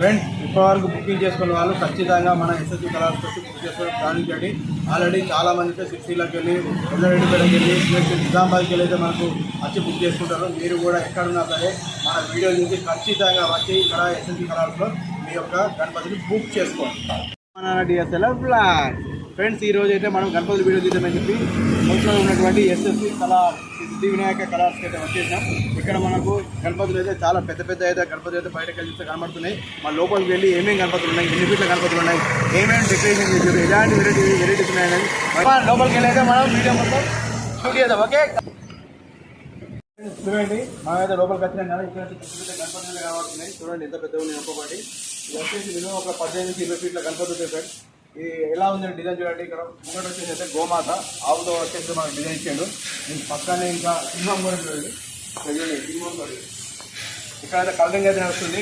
Friends ఇప్పటివరకు booking చేసుకున్న వాళ్ళు ఖచ్చితంగా మన ఎస్ఎస్సి కలర్స్ బుక్ చేసుకొని ప్రారంభించండి. ఆల్రెడీ చాలా మందితో సిటీలోకి వెళ్ళి ఎల్లారెడ్డిపేటకి వెళ్ళి నిజామాబాద్కి వెళ్ళి అయితే మనకు వచ్చి బుక్ చేసుకుంటారు. మీరు కూడా ఎక్కడున్నా సరే మన వీడియో చూసి ఖచ్చితంగా వచ్చి ఇక్కడ ఎస్ఎస్సి కలర్స్లో మీ యొక్క గణపతిని బుక్ చేసుకోండి. మన డిఎస్ఎల్ఆర్ బ్లాగ్ ఫ్రెండ్స్, ఈరోజు అయితే మనం గణపతి వీడియో తీద్దామని చెప్పి మొత్తంలో ఉన్నటువంటి ఎస్ఎస్సి కలర్ సిద్ధి వినాయక కలర్స్కి అయితే వచ్చేసాం. ఇక్కడ మనకు గణపతులు అయితే చాలా పెద్ద పెద్ద అయితే గణపతులు అయితే బయటకు వెళ్ళి కనబడుతున్నాయి. మన లోపలికి వెళ్ళి ఏమేమి గణపతులు ఉన్నాయి, ఎన్ని ఫీట్ల గణపతులు ఉన్నాయి, ఏమేమి డెకరేషన్ చేశారు, ఎలాంటి వెరైటీస్ ఉన్నాయని లోపలికి వెళ్ళి అయితే మనం వీడియో మొత్తం షూట్ చేద్దాం. ఓకే చూడండి, మనమైతే లోపలికి వచ్చినాం కదా. ఇక్కడ పెద్ద పెద్ద గణపతులు కనబడుతున్నాయి. చూడండి ఎంత పెద్దగా ఉన్నాయి. ఒక్కొక్కటి ఇది వచ్చేసి మినిమం ఒక 18-20 ఫీట్ల గణపతి ఉంటాయి ఫ్రెండ్స్. ఇది ఎలా ఉందండి డిజైన్ చూడండి. ఇక్కడ ముంగట వచ్చేసి అయితే గోమాత ఆవుతో వచ్చేసి మనకు డిజైన్ ఇచ్చాడు. దీనికి పక్కనే ఇంకా సింహం కూడా చూడండి. చూడండి సింహం ఇక్కడ అయితే కలరింగ్ అయితే నడుస్తుంది.